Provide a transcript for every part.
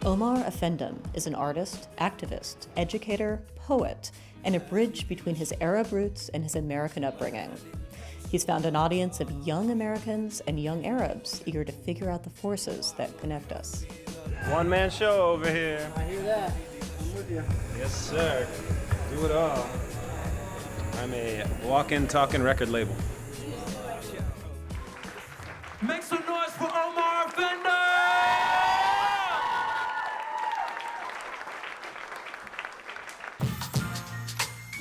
Omar Offendum is an artist, activist, educator, poet, and a bridge between his Arab roots and his American upbringing. He's found an audience of young Americans and young Arabs eager to figure out the forces that connect us. One-man show over here. I hear that. I'm with you. Yes, sir. Do it all. I'm a walk-in, talking record label. Make some noise for Omar Offendum!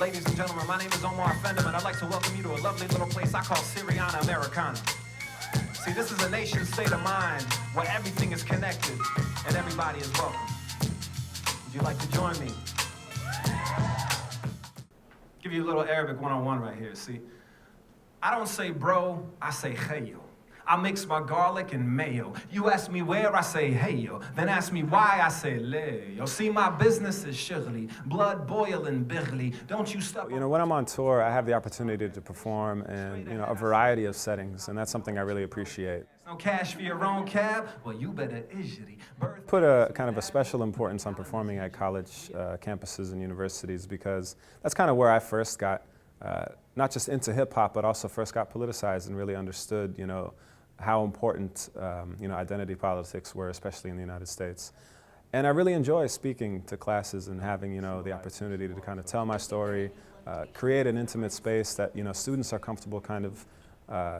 Ladies and gentlemen, my name is Omar Offendum, and I'd like to welcome you to a lovely little place I call Syriana Americana. See, this is a nation state of mind where everything is connected and everybody is welcome. Would you like to join me? Give you a little Arabic one-on-one right here, see? I don't say bro, I say khayo. I mix my garlic and mayo. You ask me where, I say heyo. Then ask me why, I say leyo. See, my business is shirley, blood boiling birly. Don't you stop. You know, when I'm on tour, I have the opportunity to perform in a variety of settings, and that's something I really appreciate. No cash for your own cab? Well, you better ijri. Put a kind of a special importance on performing at college campuses and universities, because that's kind of where I first got not just into hip-hop, but also first got politicized and really understood, you know, how important identity politics were, especially in the United States. And I really enjoy speaking to classes and having the opportunity to kind of tell my story, create an intimate space that students are comfortable kind of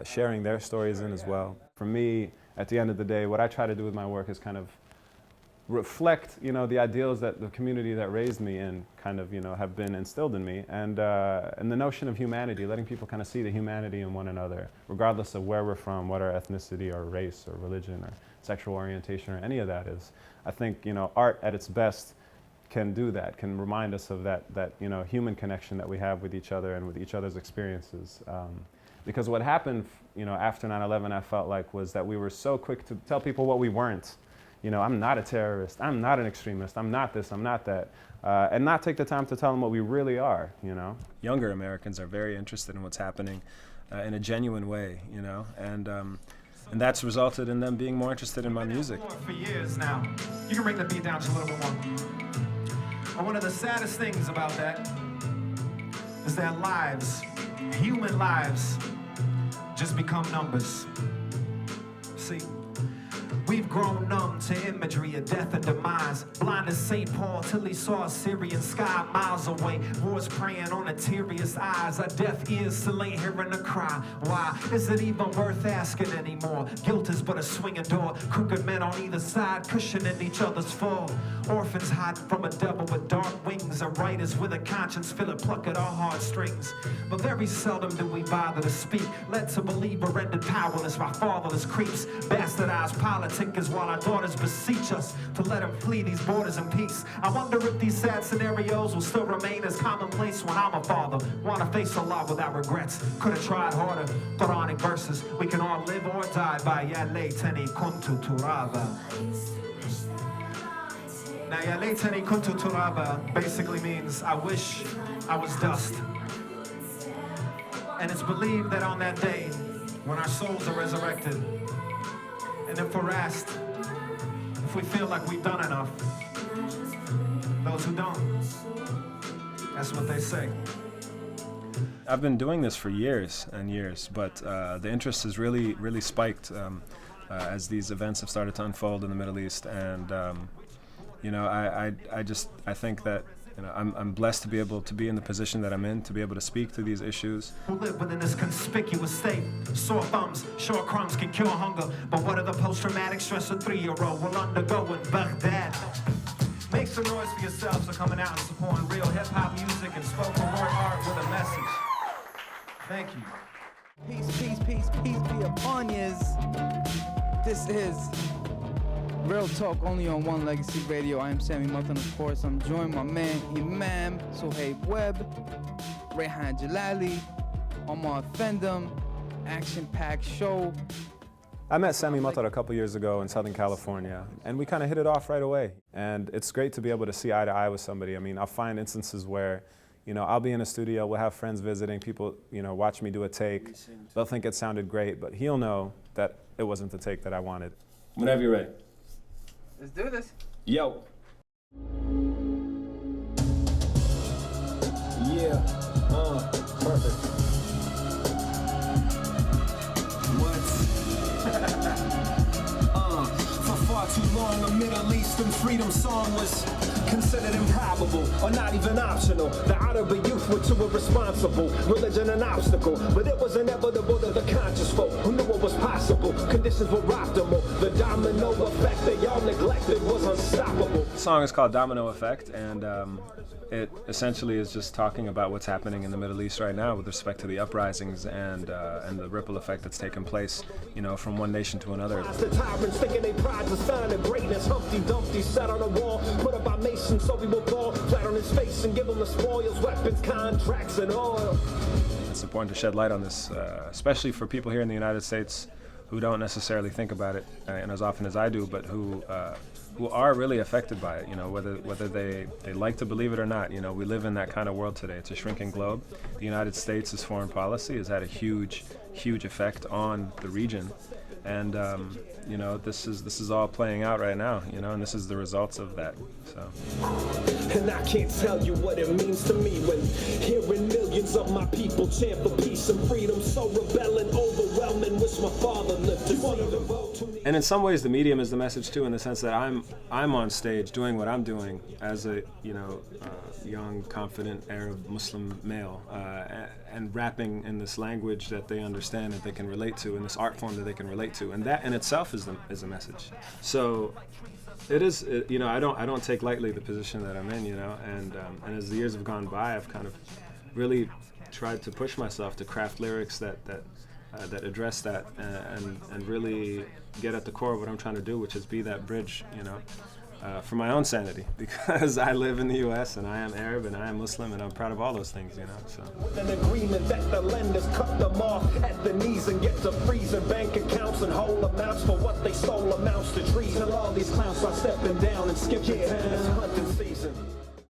sharing their stories in as well. For me, at the end of the day, what I try to do with my work is kind of reflect the ideals that the community that raised me in kind of have been instilled in me, and the notion of humanity, letting people kind of see the humanity in one another, regardless of where we're from, what our ethnicity or race or religion or sexual orientation or any of that is. I think art at its best can do that, can remind us of that human connection that we have with each other and with each other's experiences. Because what happened after 9/11, I felt like, was that we were so quick to tell people what we weren't. I'm not a terrorist, I'm not an extremist, I'm not this, I'm not that, and not take the time to tell them what we really are, Younger Americans are very interested in what's happening in a genuine way, and that's resulted in them being more interested in my music. For years now. You can bring the beat down just a little bit more. And one of the saddest things about that is that lives, human lives, just become numbers. See? We've grown numb to imagery of death and demise. Blind as St. Paul till he saw a Syrian sky miles away. Wars preying on the teariest eyes. Our deaf ears still ain't hearing a cry. Why is it even worth asking anymore? Guilt is but a swinging door. Crooked men on either side cushioning each other's fall. Orphans hiding from a devil with dark wings. And writers with a conscience feel it pluck at our heartstrings. But very seldom do we bother to speak. Led to believe we're rendered powerless by fatherless creeps. Bastardized politics is while our daughters beseech us to let them flee these borders in peace. I wonder if these sad scenarios will still remain as commonplace when I'm a father. Want to face Allah without regrets. Could have tried harder. Quranic verses. We can all live or die by Ya laytani kuntu turaba. Now Ya laytani kuntu turaba basically means I wish I was dust. And it's believed that on that day, when our souls are resurrected, and if we're asked if we feel like we've done enough, those who don't, that's what they say. I've been doing this for years and years, but the interest has really, really spiked as these events have started to unfold in the Middle East. And I think that I'm blessed to be able to be in the position that I'm in, to be able to speak to these issues. Who live within this conspicuous state. Sore thumbs, short crumbs can cure hunger. But what are the post-traumatic stress a 3-year-old will undergo in Baghdad? Make some noise for yourselves for coming out and supporting real hip-hop music and spoken word art with a message. Thank you. Peace, peace, peace, peace be upon yous. This is Real Talk, only on One Legacy Radio. I am Sammy Mutton, of course. I'm joined by my man Imam Sohaib Webb, Rehan Jalali, Omar Offendum. Action-packed show. I met Sammy Matar a couple years ago in Southern California, and we kind of hit it off right away. And it's great to be able to see eye to eye with somebody. I mean, I'll find instances where, I'll be in a studio, we'll have friends visiting, people, watch me do a take. They'll think it sounded great, but he'll know that it wasn't the take that I wanted. Whenever you're ready. Let's do this. Yo. Yeah, perfect. What? For far too long, a Middle Eastern freedom song was considered improbable, or not even optional. The Arab youth were too irresponsible, religion an obstacle, but it was inevitable to the conscious folk who knew what was possible. Conditions were optimal. The domino effect they all neglected was unstoppable. The song is called Domino Effect, and it essentially is just talking about what's happening in the Middle East right now with respect to the uprisings and the ripple effect that's taken place, you know, from one nation to another. The tyrants thinking they pride's a sign of greatness. Humpty Dumpty sat on a wall, put up by Mason, so we will fall flat on his face and give him the spoils, weapons, contracts, and oil. It's important to shed light on this, especially for people here in the United States who don't necessarily think about it, and as often as I do, but who are really affected by it, you know, whether they like to believe it or not. You know, we live in that kind of world today. It's a shrinking globe. The United States' foreign policy has had a huge effect on the region, and you know, this is all playing out right now, you know, and this is the results of that. So. And I can't tell you what it means to me when hearing millions of my people chant for peace and freedom, so rebelling, overwhelming, wish my father lived to see the vote to me. And in some ways, the medium is the message too, in the sense that I'm on stage doing what I'm doing as a, you know, young, confident Arab Muslim male, and rapping in this language that they understand, that they can relate to, in this art form that they can relate to, and that in itself is a message. So it is, you know, I don't take lightly the position that I'm in, you know, and as the years have gone by, I've kind of really tried to push myself to craft lyrics that address that and really get at the core of what I'm trying to do, which is be that bridge, you know, for my own sanity, because I live in the U.S. and I am Arab and I am Muslim and I'm proud of all those things, you know. So. An agreement that the lenders cut them off at the knees and get to freezing bank accounts and whole amounts for what they stole amounts to treason. All these clowns are stepping down and skipping town. It's hunting season.